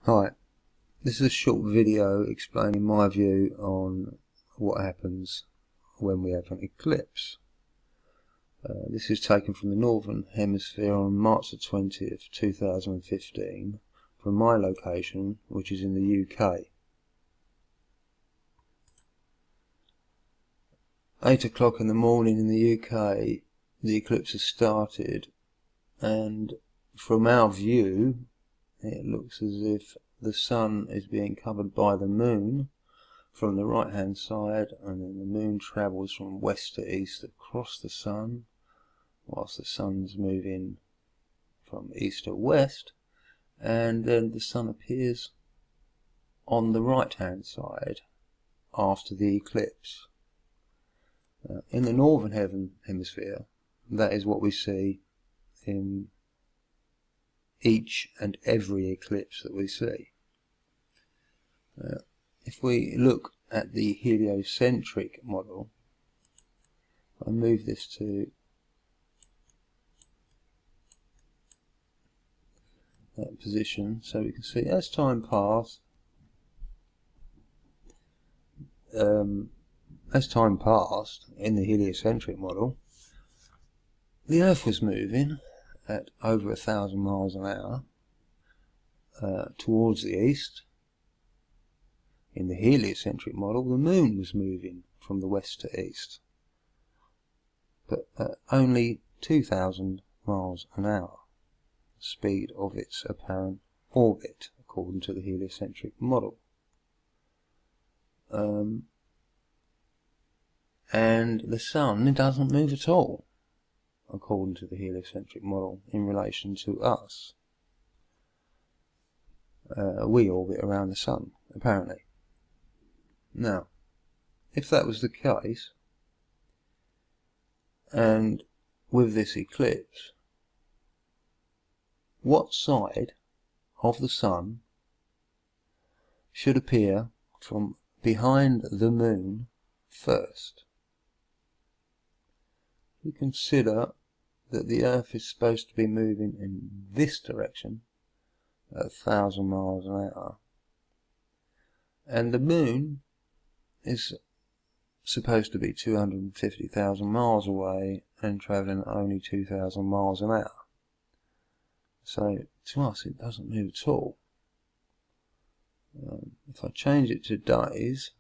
Hi, this is a short video explaining my view on what happens when we have an eclipse. This is taken from the Northern Hemisphere on March the 20th, 2015 from my location, which is in the UK. 8 o'clock in the morning in the UK, the eclipse has started, and from our view it looks as if the sun is being covered by the moon from the right hand side, and then the moon travels from west to east across the sun, whilst the sun's moving from east to west, and then the sun appears on the right hand side after the eclipse. In the northern hemisphere, that is what we see in each and every eclipse that we see. If we look at the heliocentric model, I move this to that position so we can see as time passed, in the heliocentric model, the Earth was moving at over 1,000 miles an hour towards the east. In the heliocentric model, the moon was moving from the west to east, but at only 2,000 miles an hour, the speed of its apparent orbit, according to the heliocentric model. And the sun doesn't move at all, according to the heliocentric model, in relation to us. We orbit around the sun, apparently. Now, if that was the case, and with this eclipse, what side of the sun should appear from behind the moon first? We consider that the Earth is supposed to be moving in this direction at 1,000 miles an hour, and the moon is supposed to be 250,000 miles away and travelling at only 2,000 miles an hour. So to us it doesn't move at all. If I change it to days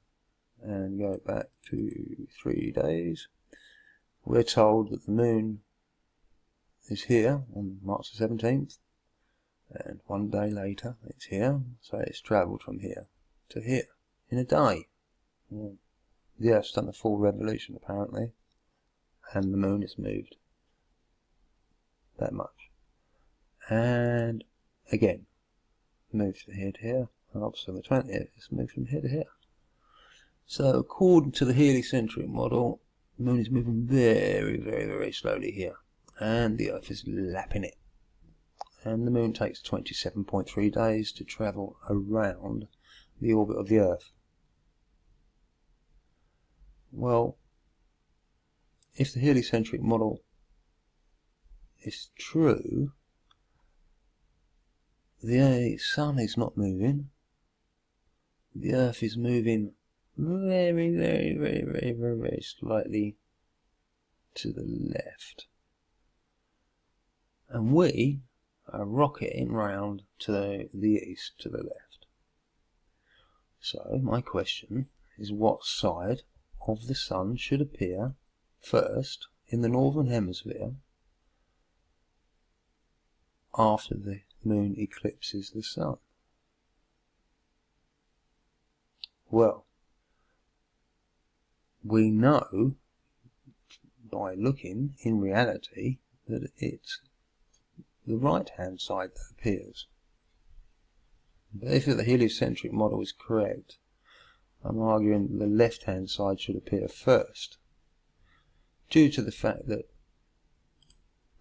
and go back to 3 days, we're told that the moon is here on March the 17th, and 1 day later it's here, so it's travelled from here to here in a day. The Earth's done a full revolution apparently, and the moon has moved that much. And again, moved from here to here, and obviously on the 20th it's moved from here to here. So according to the heliocentric model, the moon is moving very, very, very slowly here, and the Earth is lapping it. And the moon takes 27.3 days to travel around the orbit of the Earth. Well, if the heliocentric model is true, the sun is not moving. The Earth is moving very, very, very, very, very, very slightly to the left, and we are rocketing round to the east, to the left. So my question is, what side of the sun should appear first in the northern hemisphere after the moon eclipses the sun? Well, we know by looking in reality that it's the right hand side that appears. But if the heliocentric model is correct, I'm arguing the left hand side should appear first, due to the fact that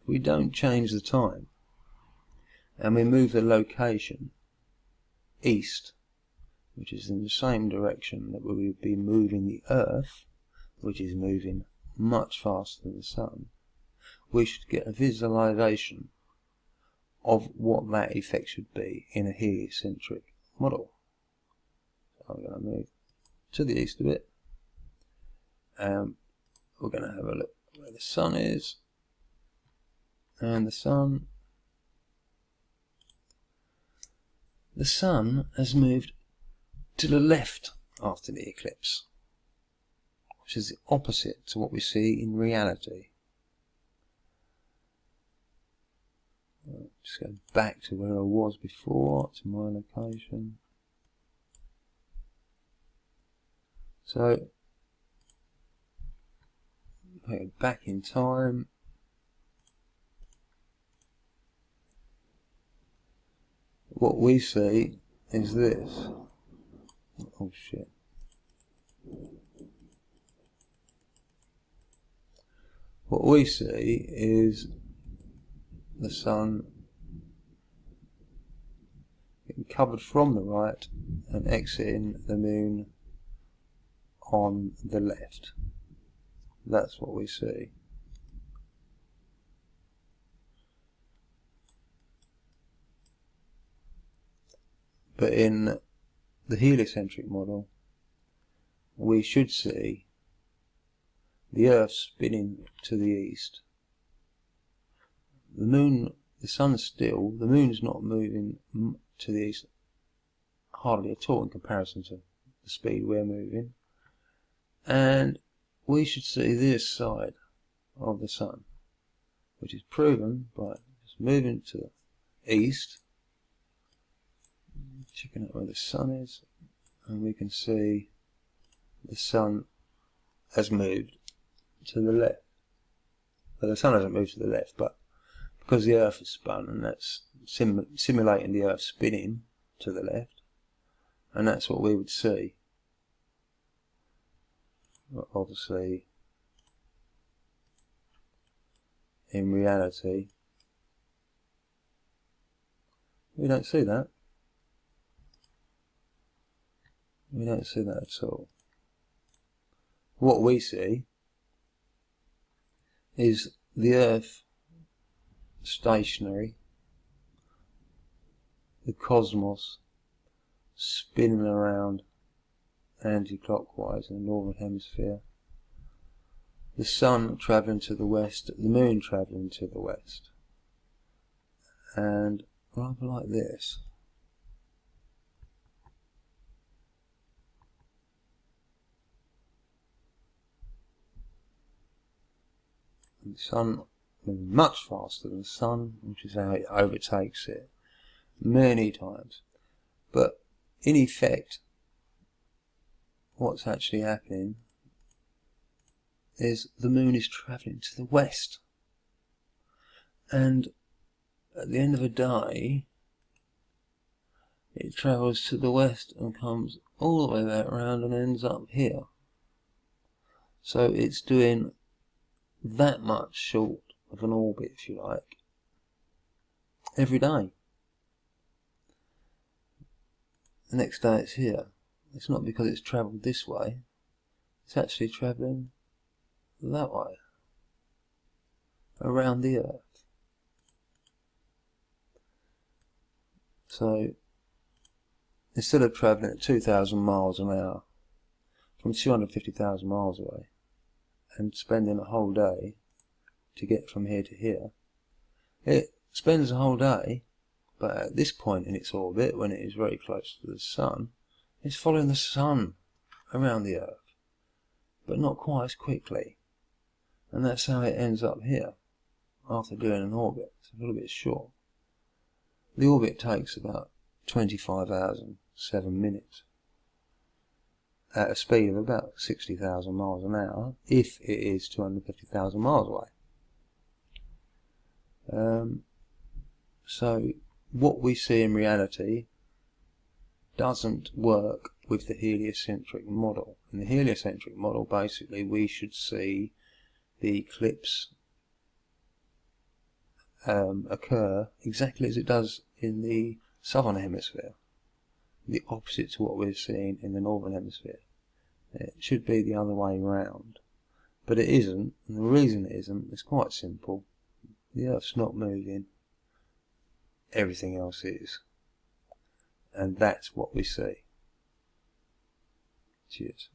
if we don't change the time and we move the location east, which is in the same direction that we would be moving the Earth, which is moving much faster than the sun, we should get a visualization of what that effect should be in a heliocentric model. So I'm going to move to the east a bit. We're going to have a look where the sun is, and the sun has moved to the left after the eclipse, which is the opposite to what we see in reality. I'll just go back to where I was before, to my location. So go back in time. What we see is this. Oh shit. What we see is the sun getting covered from the right and exiting the moon on the left. That's what we see. But in the heliocentric model, we should see the Earth spinning to the east. The moon, the sun's still, the moon's not moving to the east hardly at all in comparison to the speed we're moving. And we should see this side of the sun, which is proven by just moving to the east, checking out where the sun is, and we can see the sun has moved to the left. Well, the sun hasn't moved to the left, but because the Earth is spun, and that's simulating the Earth spinning to the left, and that's what we would see. But obviously, in reality, we don't see that. We don't see that at all. What we see is the Earth stationary, the cosmos spinning around anti-clockwise in the northern hemisphere, the sun travelling to the west, the moon travelling to the west, and rather like this. And the sun moving much faster than the sun, which is how it overtakes it many times. But in effect, what's actually happening is the moon is travelling to the west, and at the end of the day it travels to the west and comes all the way back around and ends up here. So it's doing that much short of an orbit, if you like, every day. The next day it's here. It's not because it's travelled this way, it's actually travelling that way, around the Earth. So instead of travelling at 2,000 miles an hour from 250,000 miles away and spending a whole day to get from here to here, it spends a whole day, but at this point in its orbit, when it is very close to the sun, it's following the sun around the Earth, but not quite as quickly. And that's how it ends up here after doing an orbit. It's a little bit short. The orbit takes about 25 hours and 7 minutes at a speed of about 60,000 miles an hour, if it is 250,000 miles away. So what we see in reality doesn't work with the heliocentric model. In the heliocentric model, basically, we should see the eclipse occur exactly as it does in the southern hemisphere, the opposite to what we're seeing in the northern hemisphere. It should be the other way around, but it isn't, and the reason it isn't is quite simple. The Earth's not moving, everything else is, and that's what we see. Cheers.